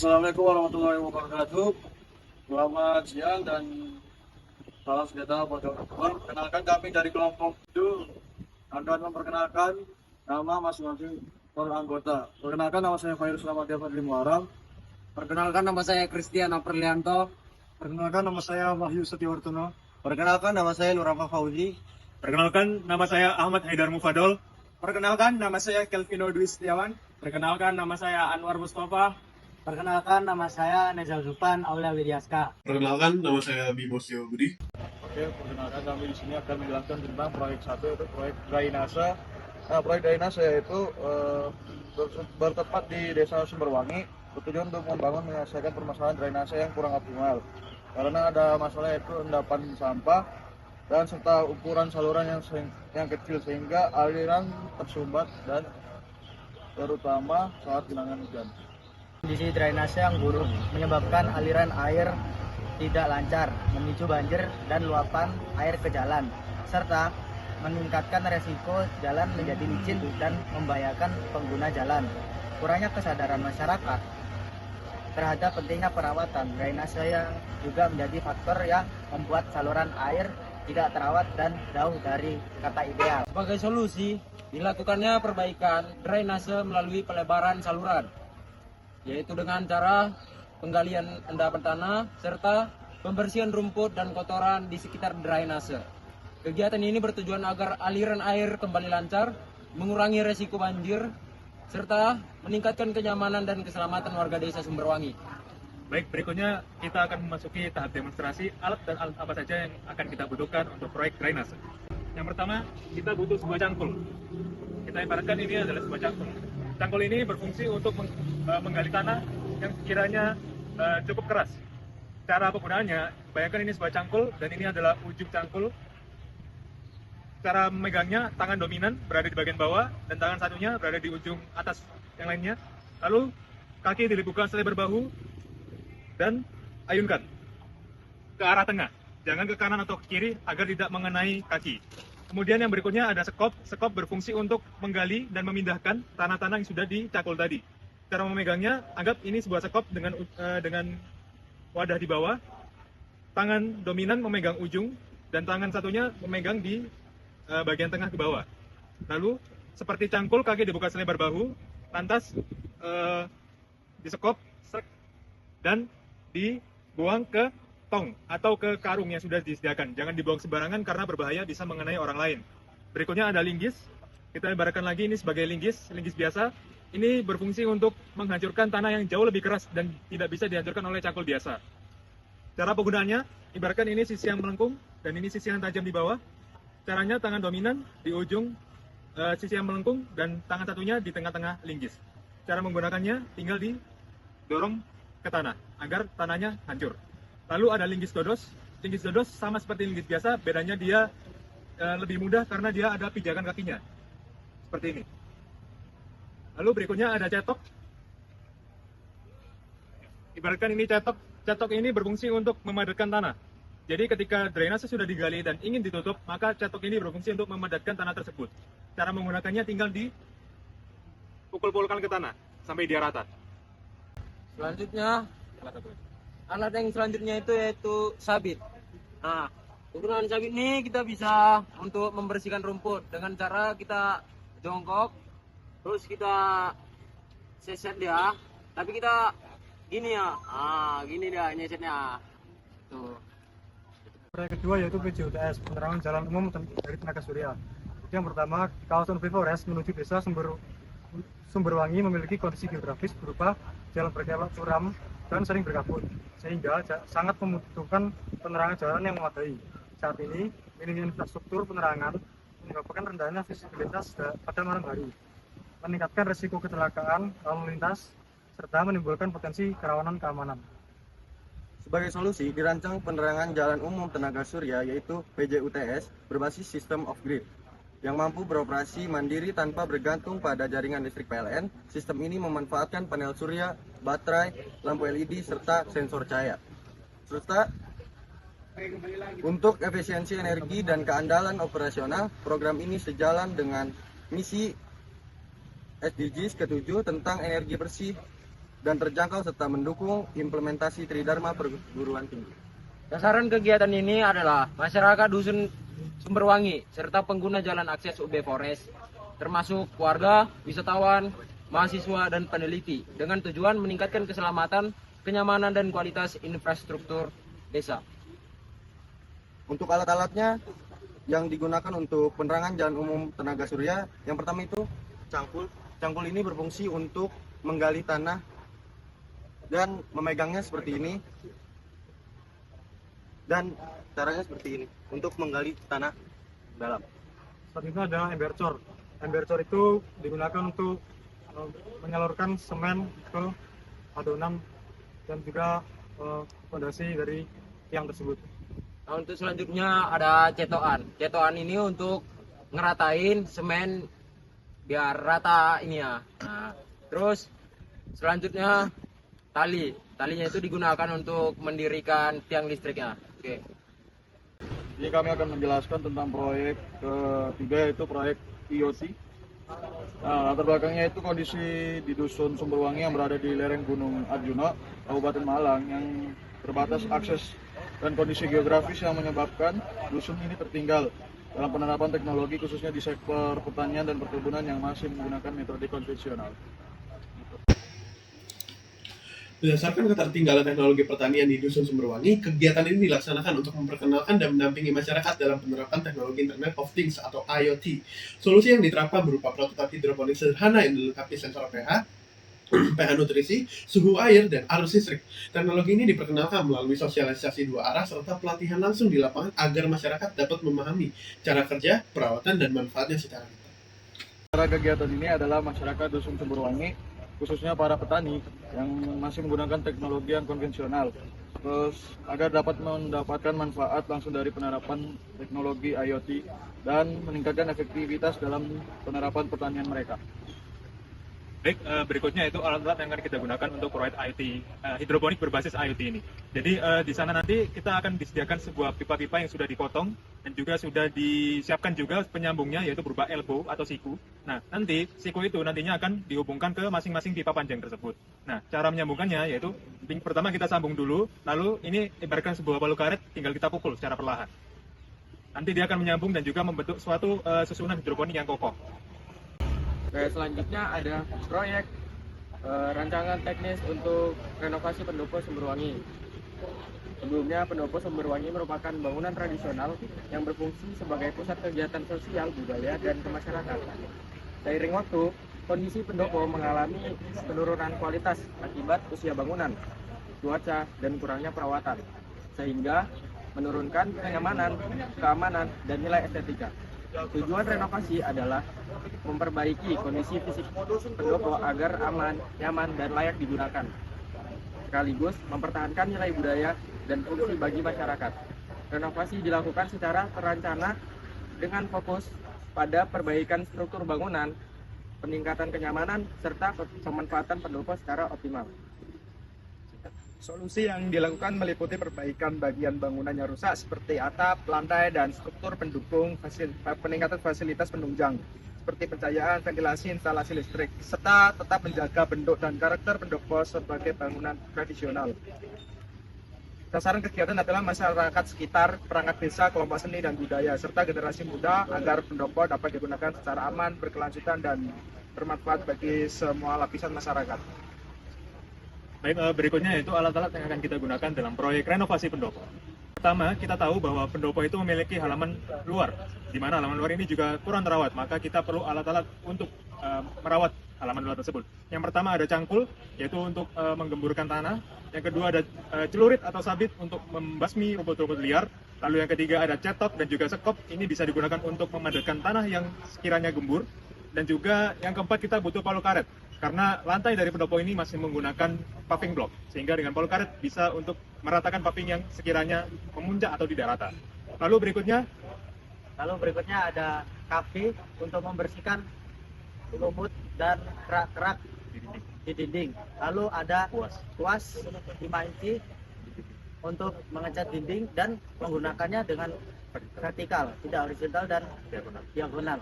Assalamualaikum warahmatullahi wabarakatuh. Selamat siang dan salam sejahtera buat teman-teman. Perkenalkan kami dari kelompok itu akan memperkenalkan nama masing-masing per anggota. Perkenalkan nama saya Fairuz Lamadya Fadli Muharam. Perkenalkan nama saya Christian Aprilianto. Perkenalkan nama saya Wahyu Setiawartono. Perkenalkan nama saya Nurafa Fauzi. Perkenalkan nama saya Ahmad Haidar Mufadol. Perkenalkan nama saya Kelvino Dwi Setiawan. Perkenalkan nama saya Anwar Mustafa. Perkenalkan nama saya Nezal Zulfan Aulia Widyaska. Perkenalkan, nama saya Bimo Sio Budi. Oke, perkenalkan kami di sini akan menjelaskan tentang proyek 1 yaitu proyek drainase. Nah, proyek drainase yaitu bertempat di Desa Sumberwangi, bertujuan untuk membangun menyelesaikan permasalahan drainase yang kurang optimal. Karena ada masalah yaitu endapan sampah dan serta ukuran saluran yang kecil sehingga aliran tersumbat dan terutama saat genangan hujan. Kondisi drainase yang buruk menyebabkan aliran air tidak lancar, memicu banjir dan luapan air ke jalan, serta meningkatkan resiko jalan menjadi licin dan membahayakan pengguna jalan. Kurangnya kesadaran masyarakat terhadap pentingnya perawatan drainase yang juga menjadi faktor yang membuat saluran air tidak terawat dan jauh dari kata ideal. Sebagai solusi, dilakukannya perbaikan drainase melalui pelebaran saluran, yaitu dengan cara penggalian endapan tanah serta pembersihan rumput dan kotoran di sekitar drainase. Kegiatan ini bertujuan agar aliran air kembali lancar, mengurangi resiko banjir, serta meningkatkan kenyamanan dan keselamatan warga desa Sumberwangi. Baik, berikutnya kita akan memasuki tahap demonstrasi alat dan alat apa saja yang akan kita butuhkan untuk proyek drainase. Yang pertama, kita butuh sebuah cangkul. Kita ibaratkan ini adalah sebuah cangkul. Cangkul ini berfungsi untuk menggali tanah yang sekiranya cukup keras. Cara penggunaannya, bayangkan ini sebuah cangkul dan ini adalah ujung cangkul. Cara memegangnya, tangan dominan berada di bagian bawah dan tangan satunya berada di ujung atas yang lainnya. Lalu kaki dilipukan selebar bahu dan ayunkan ke arah tengah. Jangan ke kanan atau ke kiri agar tidak mengenai kaki. Kemudian yang berikutnya ada sekop. Sekop berfungsi untuk menggali dan memindahkan tanah-tanah yang sudah dicakul tadi. Cara memegangnya, anggap ini sebuah sekop dengan wadah di bawah. Tangan dominan memegang ujung dan tangan satunya memegang di bagian tengah ke bawah. Lalu seperti cangkul, kaki dibuka selebar bahu, lantas disekop dan dibuang ke tong atau ke karung yang sudah disediakan. Jangan dibuang sembarangan karena berbahaya, bisa mengenai orang lain. Berikutnya ada linggis. Kita ibaratkan lagi ini sebagai linggis biasa. Ini berfungsi untuk menghancurkan tanah yang jauh lebih keras dan tidak bisa dihancurkan oleh cangkul biasa. Cara penggunaannya, ibaratkan ini sisi yang melengkung dan ini sisi yang tajam di bawah. Caranya tangan dominan di ujung sisi yang melengkung dan tangan satunya di tengah-tengah linggis. Cara menggunakannya tinggal didorong ke tanah agar tanahnya hancur. Lalu ada linggis dodos. Linggis dodos sama seperti linggis biasa, bedanya dia lebih mudah karena dia ada pijakan kakinya. Seperti ini. Lalu berikutnya ada cetok. Ibaratkan ini cetok. Cetok ini berfungsi untuk memadatkan tanah. Jadi ketika drainase sudah digali dan ingin ditutup, maka cetok ini berfungsi untuk memadatkan tanah tersebut. Cara menggunakannya tinggal dipukul-pukulkan ke tanah sampai dia rata. Selanjutnya, alat yang selanjutnya itu yaitu sabit. Nah, penggunaan sabit ini kita bisa untuk membersihkan rumput dengan cara kita jongkok, terus kita seset dia, tapi kita gini ya, gini dia nyesetnya. Tuh. Proyek kedua yaitu PJUTS, penerangan jalan umum dari tenaga surya. Yang pertama, kawasan Flores menuju desa Sumberwangi memiliki kondisi geografis berupa jalan berkelok curam dan sering berkabut, sehingga sangat membutuhkan penerangan jalan yang memadai. Saat ini, minimnya infrastruktur penerangan menyebabkan rendahnya visibilitas pada malam hari, meningkatkan risiko kecelakaan lalu lintas, serta menimbulkan potensi kerawanan keamanan. Sebagai solusi, dirancang penerangan jalan umum tenaga surya yaitu PJUTS berbasis sistem off-grid yang mampu beroperasi mandiri tanpa bergantung pada jaringan listrik PLN. Sistem ini memanfaatkan panel surya, baterai, lampu LED, serta sensor cahaya. Serta untuk efisiensi energi dan keandalan operasional, program ini sejalan dengan misi SDGs ke-7 tentang energi bersih dan terjangkau serta mendukung implementasi Tridharma perguruan tinggi. Sasaran kegiatan ini adalah masyarakat Dusun Sumberwangi serta pengguna jalan akses UB Forest, termasuk warga, wisatawan, mahasiswa, dan peneliti, dengan tujuan meningkatkan keselamatan, kenyamanan, dan kualitas infrastruktur desa. Untuk alat-alatnya yang digunakan untuk penerangan jalan umum tenaga surya, yang pertama itu cangkul. Cangkul ini berfungsi untuk menggali tanah dan memegangnya seperti ini. Dan caranya seperti ini untuk menggali tanah dalam. Selanjutnya ada embercor. Embercor itu digunakan untuk menyalurkan semen ke adonan dan juga fondasi dari tiang tersebut. Nah, untuk selanjutnya ada cetokan. Cetokan ini untuk ngeratain semen biar rata ini ya. Nah, terus selanjutnya tali. Talinya itu digunakan untuk mendirikan tiang listriknya. Oke. Jadi kami akan menjelaskan tentang proyek ketiga, yaitu proyek IoT. Nah, latar belakangnya itu kondisi di Dusun Sumberwangi yang berada di lereng Gunung Arjuna, Kabupaten Malang, yang terbatas akses dan kondisi geografis yang menyebabkan dusun ini tertinggal dalam penerapan teknologi, khususnya di sektor pertanian dan perkebunan yang masih menggunakan metode konvensional. Berdasarkan ketertinggalan teknologi pertanian di Dusun Sumberwangi, kegiatan ini dilaksanakan untuk memperkenalkan dan mendampingi masyarakat dalam penerapan teknologi Internet of Things atau IoT. Solusi yang diterapkan berupa prototipe hidroponik sederhana yang dilengkapi sensor pH, pH nutrisi, suhu air, dan arus listrik. Teknologi ini diperkenalkan melalui sosialisasi dua arah serta pelatihan langsung di lapangan agar masyarakat dapat memahami cara kerja, perawatan, dan manfaatnya secara detail. Cara kegiatan ini adalah masyarakat Dusun Sumberwangi, khususnya para petani yang masih menggunakan teknologi yang konvensional, terus agar dapat mendapatkan manfaat langsung dari penerapan teknologi IoT dan meningkatkan efektivitas dalam penerapan pertanian mereka. Baik, berikutnya itu alat-alat yang akan kita gunakan untuk proyek IoT, hidroponik berbasis IoT ini. Jadi di sana nanti kita akan disediakan sebuah pipa-pipa yang sudah dipotong dan juga sudah disiapkan juga penyambungnya, yaitu berupa elbow atau siku. Nah, nanti siku itu nantinya akan dihubungkan ke masing-masing pipa panjang tersebut. Nah, cara menyambungkannya yaitu pertama kita sambung dulu, lalu ini ibaratkan sebuah palu karet, tinggal kita pukul secara perlahan. Nanti dia akan menyambung dan juga membentuk suatu susunan hidroponik yang kokoh. Oke, selanjutnya ada proyek rancangan teknis untuk renovasi Pendopo Sumberwangi. Sebelumnya, Pendopo Sumberwangi merupakan bangunan tradisional yang berfungsi sebagai pusat kegiatan sosial, budaya, dan kemasyarakatan. Seiring waktu, kondisi Pendopo mengalami penurunan kualitas akibat usia bangunan, cuaca, dan kurangnya perawatan, sehingga menurunkan kenyamanan, keamanan, dan nilai estetika. Tujuan renovasi adalah memperbaiki kondisi fisik pendopo agar aman, nyaman, dan layak digunakan, sekaligus mempertahankan nilai budaya dan fungsi bagi masyarakat. Renovasi dilakukan secara terencana dengan fokus pada perbaikan struktur bangunan, peningkatan kenyamanan, serta pemanfaatan pendopo secara optimal. Solusi yang dilakukan meliputi perbaikan bagian bangunan yang rusak seperti atap, lantai, dan struktur pendukung, peningkatan fasilitas penunjang seperti pencahayaan, ventilasi, instalasi listrik, serta tetap menjaga bentuk dan karakter pendopo sebagai bangunan tradisional. Sasaran kegiatan adalah masyarakat sekitar, perangkat desa, kelompok seni dan budaya, serta generasi muda agar pendopo dapat digunakan secara aman, berkelanjutan, dan bermanfaat bagi semua lapisan masyarakat. Baik, berikutnya yaitu alat-alat yang akan kita gunakan dalam proyek renovasi pendopo. Pertama, kita tahu bahwa pendopo itu memiliki halaman luar, di mana halaman luar ini juga kurang terawat, maka kita perlu alat-alat untuk merawat halaman luar tersebut. Yang pertama ada cangkul, yaitu untuk menggemburkan tanah. Yang kedua ada celurit atau sabit untuk membasmi rumput-rumput liar. Lalu yang ketiga ada cetok dan juga sekop, ini bisa digunakan untuk memadatkan tanah yang sekiranya gembur. Dan juga yang keempat kita butuh palu karet, karena lantai dari pendopo ini masih menggunakan paving block, sehingga dengan palu karet bisa untuk meratakan paving yang sekiranya memuncak atau tidak rata. Lalu berikutnya ada kafe untuk membersihkan lumut dan kerak-kerak di dinding. Lalu ada kuas 5 inci untuk mengecat dinding dan menggunakannya dengan vertikal, tidak horizontal dan diagonal.